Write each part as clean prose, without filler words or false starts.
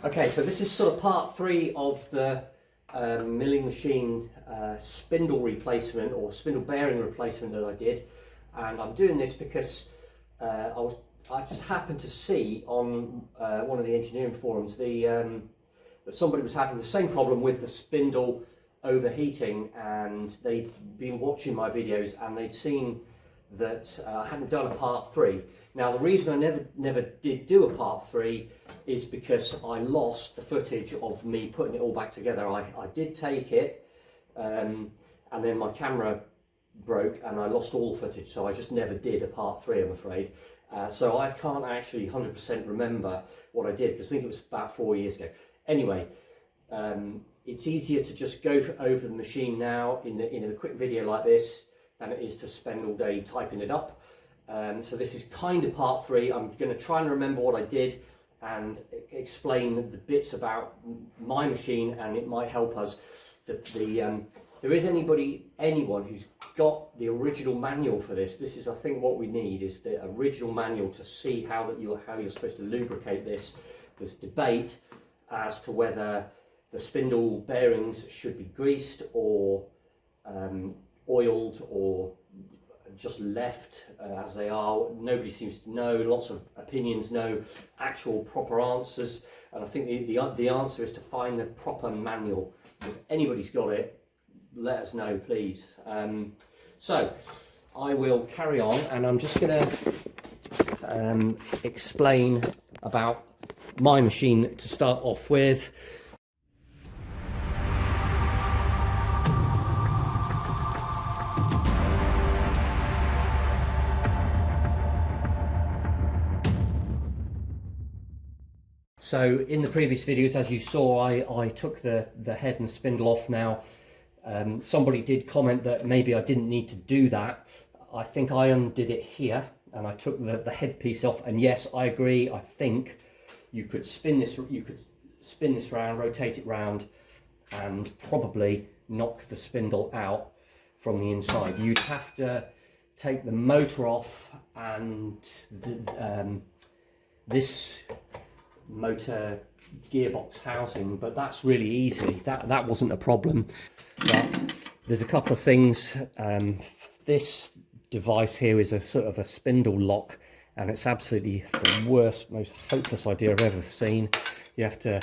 Okay, so this is sort of part 3 of the milling machine spindle replacement or spindle bearing replacement that I did, and I'm doing this because I just happened to see on one of the engineering forums that somebody was having the same problem with the spindle overheating, and they'd been watching my videos and they'd seen that I hadn't done a part 3. Now the reason I never did do a part 3 is because I lost the footage of me putting it all back together. I did take it and then my camera broke and I lost all the footage, so I just never did a part 3, I'm afraid. So I can't actually 100% remember what I did because I think it was about 4 years ago. Anyway, it's easier to just go over the machine now in a quick video like this than it is to spend all day typing it up. So this is kind of part 3. I'm going to try and remember what I did and explain the bits about my machine, and it might help us. If there is anyone who's got the original manual for this, this is, I think, what we need is the original manual to see how you're supposed to lubricate this. There's debate as to whether the spindle bearings should be greased or oiled or just left as they are. Nobody seems to know. Lots of opinions, no actual proper answers, and I think the answer is to find the proper manual. If anybody's got it, let us know, please. So I will carry on, and I'm just going to explain about my machine to start off with. So in the previous videos, as you saw, I took the head and spindle off. Now, somebody did comment that maybe I didn't need to do that. I think I undid it here, and I took the head piece off. And yes, I agree. I think you could spin this round, rotate it round, and probably knock the spindle out from the inside. You'd have to take the motor off and this motor gearbox housing, but that's really easy. That wasn't a problem. But there's a couple of things. This device here is a sort of a spindle lock, and it's absolutely the worst, most hopeless idea I've ever seen. You have to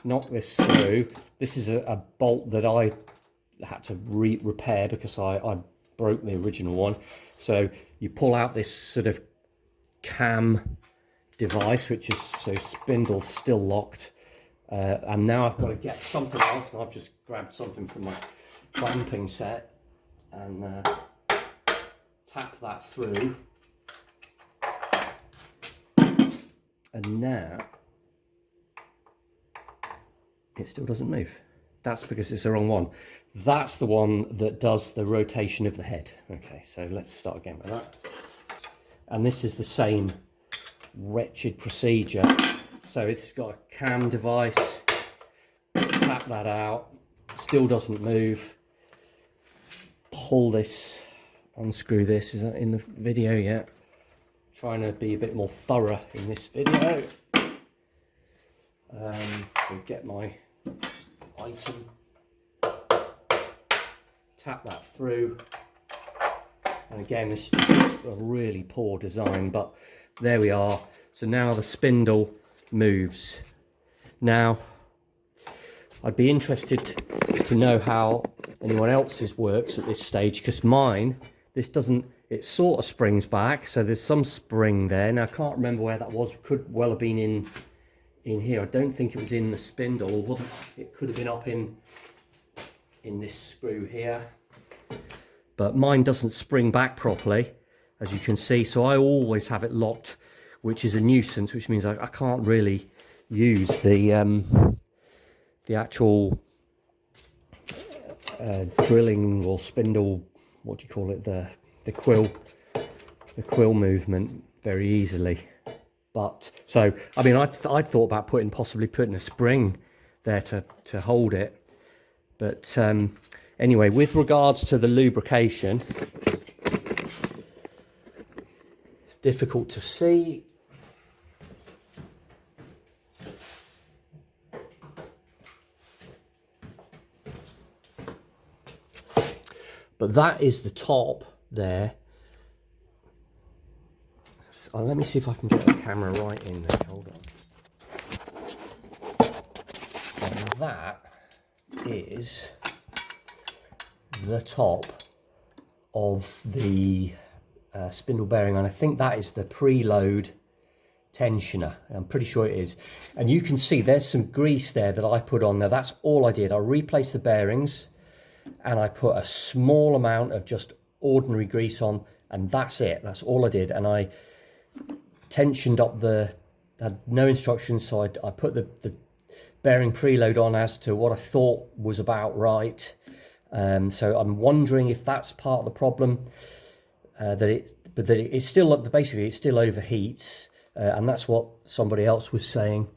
knock this through. This is a bolt that I had to repair because I broke the original one. So you pull out this sort of cam device, which is so spindle's still locked, and now I've got to get something else, and I've just grabbed something from my clamping set and tap that through, and now it still doesn't move. That's because it's the wrong one. That's the one that does the rotation of the head. Okay, so let's start again with that. And this is the same wretched procedure. So it's got a cam device, tap that out, still doesn't move, pull this, unscrew this. Is that in the video yet? Trying to be a bit more thorough in this video. So get my item, tap that through, and again this is a really poor design, but there we are. So now the spindle moves. Now, I'd be interested to know how anyone else's works at this stage, because mine, this doesn't, it sort of springs back, so there's some spring there. Now, I can't remember where that was. Could well have been in here. I don't think it was in the spindle. It could have been up in this screw here. But mine doesn't spring back properly, as you can see, so I always have it locked, which is a nuisance, which means I can't really use the actual drilling or spindle, what do you call it, the quill movement very easily. But so I mean, I'd thought about possibly putting a spring there to hold it, but anyway, with regards to the lubrication, it's difficult to see. but that is the top there. So let me see if I can get the camera right in there. Hold on. And that is the top of the spindle bearing, and I think that is the preload tensioner. I'm pretty sure it is. And you can see there's some grease there that I put on there. That's all I did. I replaced the bearings and I put a small amount of just ordinary grease on, and that's it. That's all I did. And I tensioned up had no instructions, so I put the bearing preload on as to what I thought was about right. So I'm wondering if that's part of the problem, but that it's still, basically it still overheats, and that's what somebody else was saying.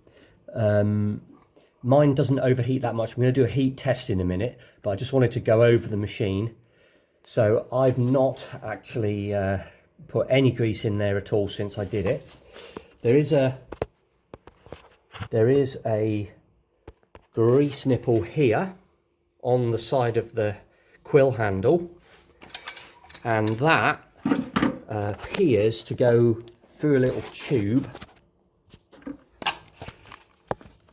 Mine doesn't overheat that much. I'm going to do a heat test in a minute, but I just wanted to go over the machine. So I've not actually put any grease in there at all since I did it. There is a grease nipple here on the side of the quill handle, and that appears to go through a little tube.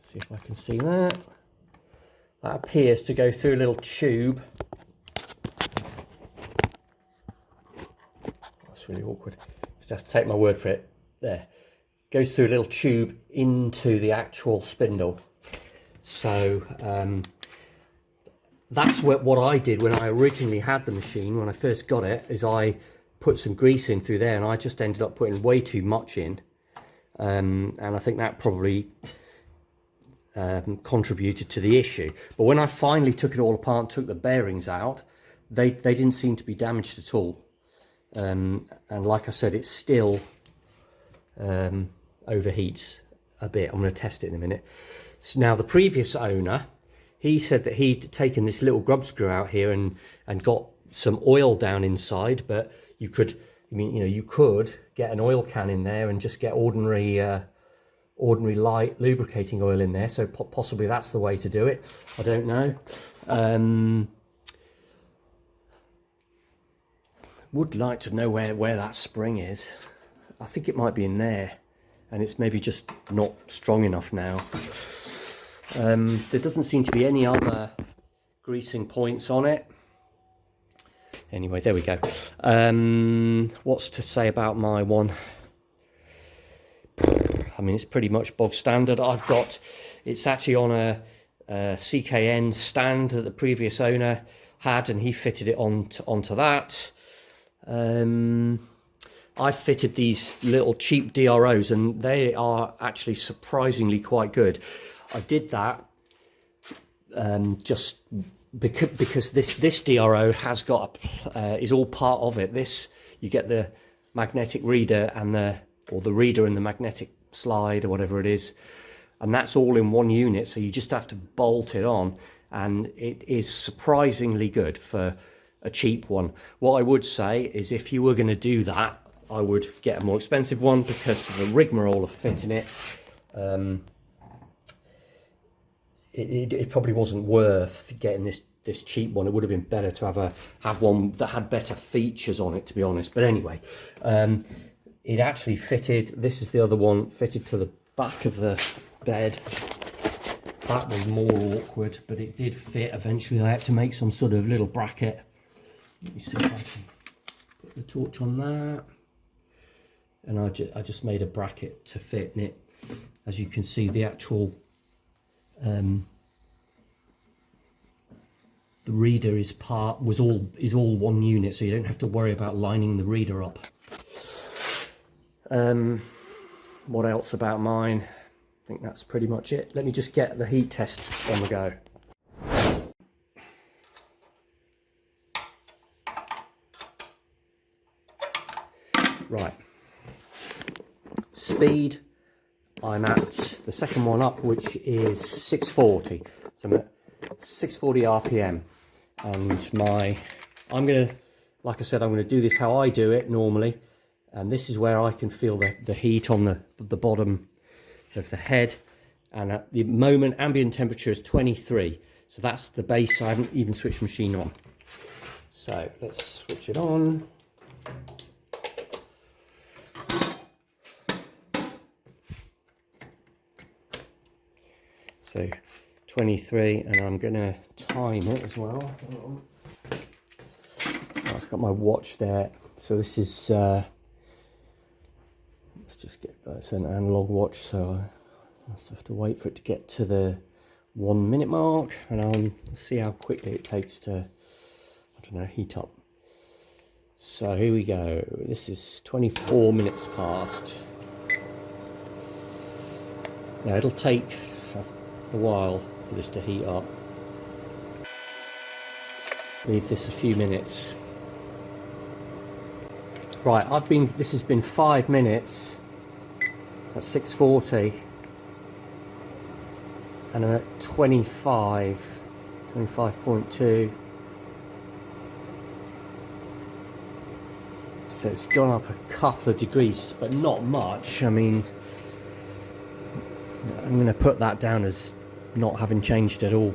See if I can see that. That appears to go through a little tube. That's really awkward. Just have to take my word for it. There. Goes through a little tube into the actual spindle. So that's what I did when I originally had the machine. When I first got it, is I put some grease in through there, and I just ended up putting way too much in, and I think that probably contributed to the issue. But when I finally took it all apart and took the bearings out, they didn't seem to be damaged at all, and like I said, it still overheats a bit. I'm going to test it in a minute. So now the previous owner, he said that he'd taken this little grub screw out here and got some oil down inside, but you could, you could get an oil can in there and just get ordinary light lubricating oil in there. So possibly that's the way to do it. I don't know. Would like to know where that spring is. I think it might be in there, and it's maybe just not strong enough now. There doesn't seem to be any other greasing points on it. Anyway, there we go. What's to say about my one? I mean, it's pretty much bog standard. It's actually on a CKN stand that the previous owner had, and he fitted it onto that. I fitted these little cheap DROs, and they are actually surprisingly quite good. I did that just because this DRO has got is all part of it. This, you get the magnetic reader and the reader and the magnetic slide or whatever it is, and that's all in one unit, so you just have to bolt it on, and it is surprisingly good for a cheap one. What I would say is, if you were going to do that, I would get a more expensive one, because the rigmarole of fitting it, it probably wasn't worth getting this cheap one. It would have been better to have one that had better features on it, to be honest. But anyway, it actually fitted. This is the other one, fitted to the back of the bed. That was more awkward, but it did fit eventually. I had to make some sort of little bracket. Let me see if I can put the torch on that. And I just made a bracket to fit in it. As you can see, the actual the reader is all one unit, so you don't have to worry about lining the reader up. What else about mine? I think that's pretty much it. Let me just get the heat test on the go. Right. Speed, I'm at the second one up, which is 640. So I'm at 640 RPM, and I'm gonna, like I said, I'm gonna do this how I do it normally, and this is where I can feel the heat on the bottom of the head. And at the moment, ambient temperature is 23, so that's the base. I haven't even switched machine on. So let's switch it on. So 23, and I'm going to time it as well. I've got my watch there. So this is, let's just get, it's an analog watch, so I just have to wait for it to get to the 1 minute mark, and I'll see how quickly it takes to, I don't know, heat up. So here we go. This is 24 minutes past. Now it'll take a while for this to heat up. Leave this a few minutes. Right, this has been 5 minutes at 640, and I'm at 25.2. So it's gone up a couple of degrees, but not much. I mean, I'm going to put that down as not having changed at all.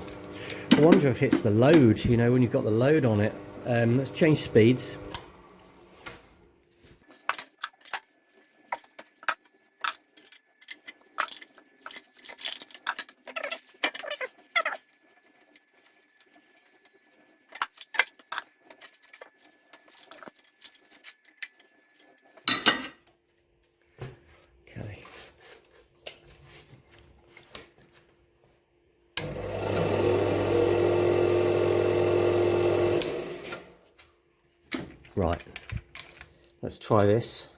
I wonder if it's the load, you know, when you've got the load on it. Let's change speeds. Okay. Right, let's try this.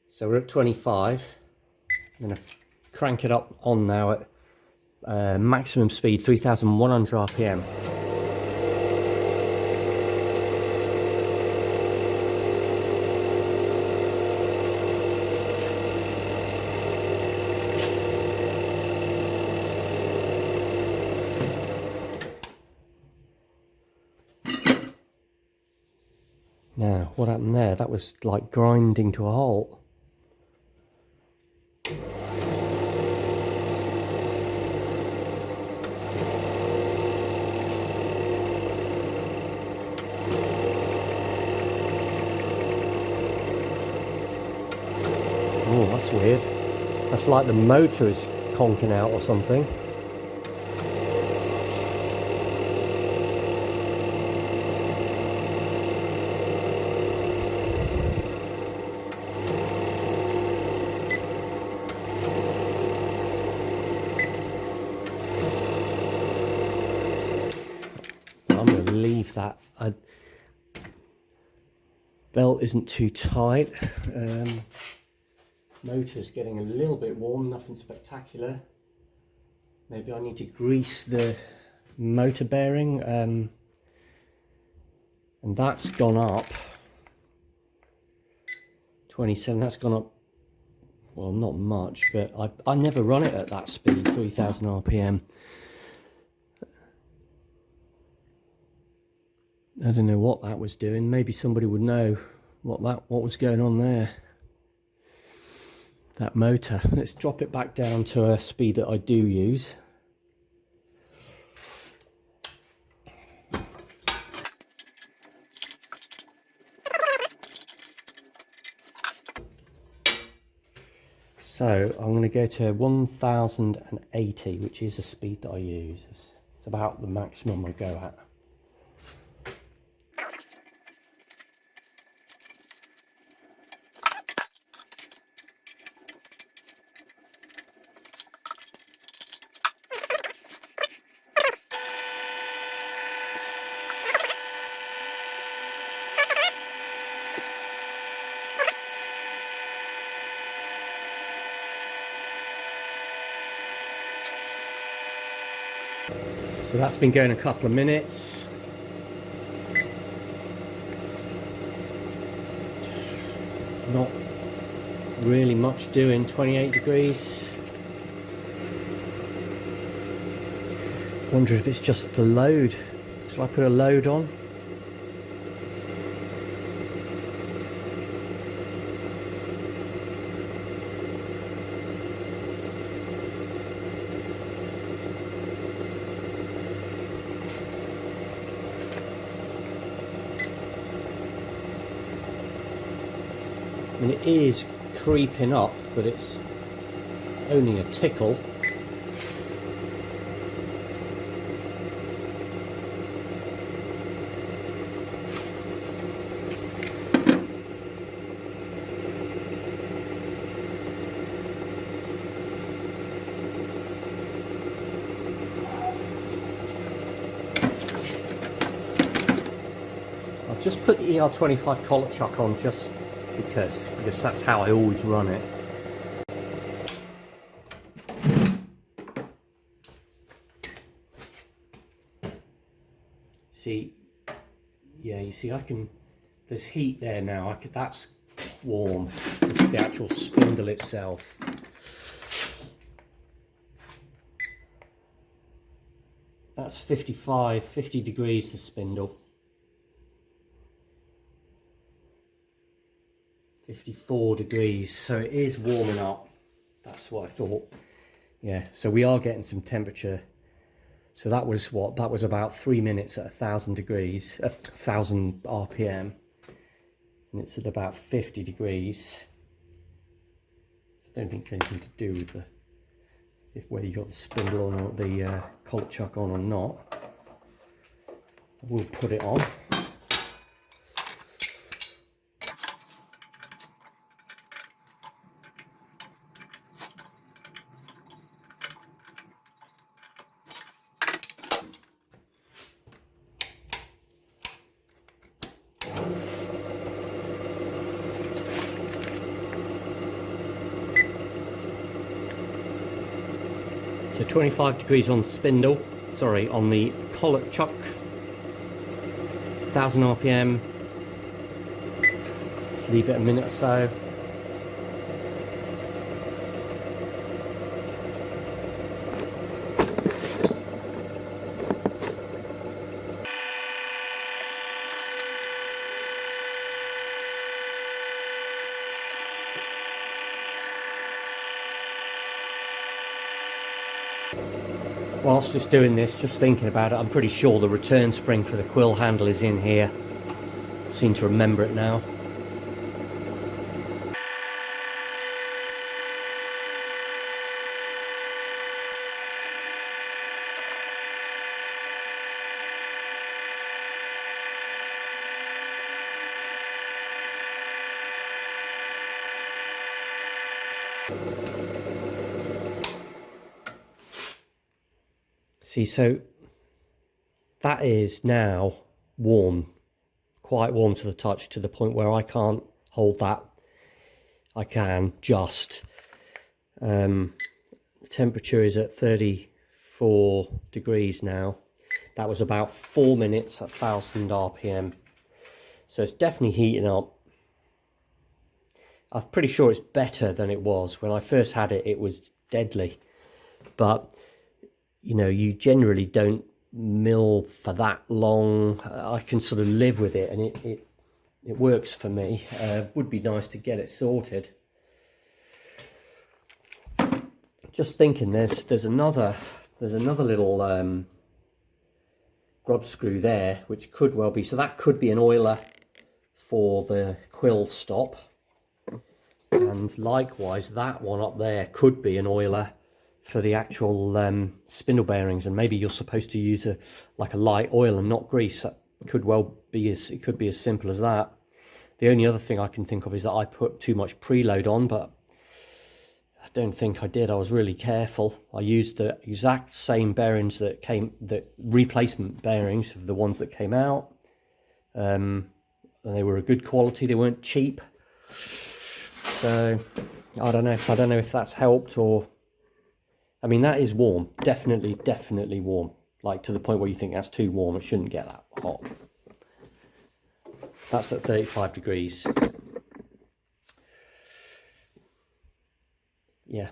So we're at 25. I'm going to crank it up on now at maximum speed, 3,100 RPM. Now, what happened there? That was like grinding to a halt. Oh, that's weird. That's like the motor is conking out or something. I'm going to leave that. Belt isn't too tight. Motor's getting a little bit warm, nothing spectacular. Maybe I need to grease the motor bearing. And that's gone up. 27, that's gone up, well, not much, but I never run it at that speed, 3,000 RPM. I don't know what that was doing. Maybe somebody would know what was going on there. That motor. Let's drop it back down to a speed that I do use. So I'm going to go to 1080, which is a speed that I use. It's about the maximum I go at. So that's been going a couple of minutes. Not really much doing, 28 degrees. Wonder if it's just the load. Shall I put a load on? mean, it is creeping up, but it's only a tickle. I've just put the ER25 collet chuck on just because that's how I always run it. See, yeah, you see, there's heat there now. That's warm. It's the actual spindle itself. That's 50 degrees, the spindle. 54 degrees, so it is warming up. That's what I thought. Yeah, so we are getting some temperature. So that was what? That was about 3 minutes at 1,000 degrees, 1,000 RPM. And it's at about 50 degrees. So I don't think it's anything to do with whether you got the spindle on or the collet chuck on or not. We'll put it on. So 25 degrees on the spindle, sorry, on the collet chuck, 1,000 RPM, just leave it a minute or so. Whilst it's doing this, just thinking about it, I'm pretty sure the return spring for the quill handle is in here. Seem to remember it now. See, so that is now warm, quite warm to the touch, to the point where I can't hold that. I can just. The temperature is at 34 degrees now. That was about 4 minutes at 1,000 RPM. So it's definitely heating up. I'm pretty sure it's better than it was. When I first had it, it was deadly. But you know, you generally don't mill for that long. I can sort of live with it, and it works for me. Would be nice to get it sorted. Just thinking, there's another little grub screw there, which could well be, so that could be an oiler for the quill stop, and likewise that one up there could be an oiler for the actual spindle bearings, and maybe you're supposed to use a light oil and not grease. That could well be it could be as simple as that. The only other thing I can think of is that I put too much preload on, but I don't think I did. I was really careful. I used the exact same bearings the replacement bearings of the ones that came out, and they were a good quality. They weren't cheap. So I don't know if that's helped, or I mean, that is warm, definitely warm, like to the point where you think that's too warm. It shouldn't get that hot. That's at 35 degrees. Yeah,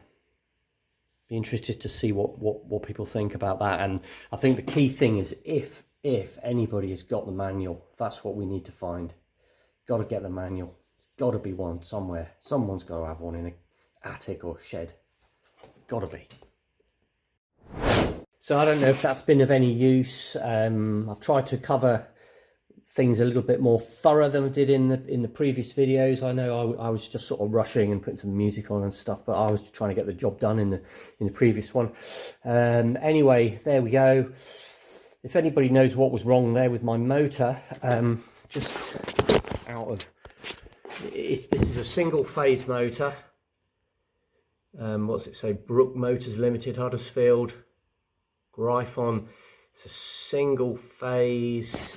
be interested to see what people think about that. And I think the key thing is if anybody has got the manual, that's what we need to find. Got to get the manual. There's got to be one somewhere. Someone's got to have one in an attic or shed. Got to be. So I don't know if that's been of any use. I've tried to cover things a little bit more thorough than I did in the previous videos. I know I was just sort of rushing and putting some music on and stuff, but I was trying to get the job done in the previous one. Anyway, there we go. If anybody knows what was wrong there with my motor, just out of this is a single phase motor. What's it say? Brook Motors Limited, Huddersfield, Gryphon. It's a single phase.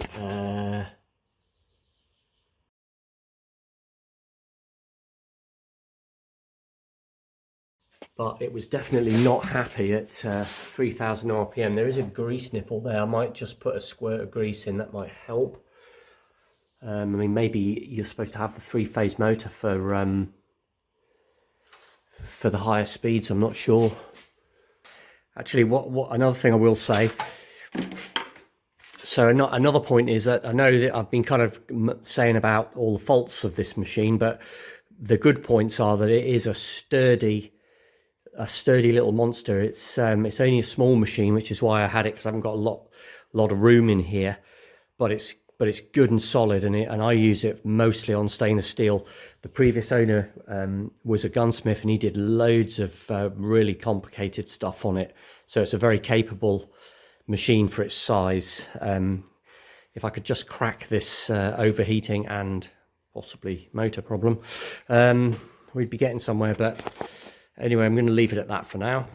But it was definitely not happy at 3000 RPM. There is a grease nipple there. I might just put a squirt of grease in, that might help. I mean, maybe you're supposed to have the 3-phase motor for the higher speeds, I'm not sure. Actually, what another thing I will say, so another point is that I know that I've been kind of saying about all the faults of this machine, but the good points are that it is a sturdy little monster. It's only a small machine, which is why I had it, because I haven't got a lot of room in here, but it's good and solid, and I use it mostly on stainless steel. The previous owner was a gunsmith, and he did loads of really complicated stuff on it, so it's a very capable machine for its size. If I could just crack this overheating and possibly motor problem, we'd be getting somewhere. But anyway, I'm going to leave it at that for now.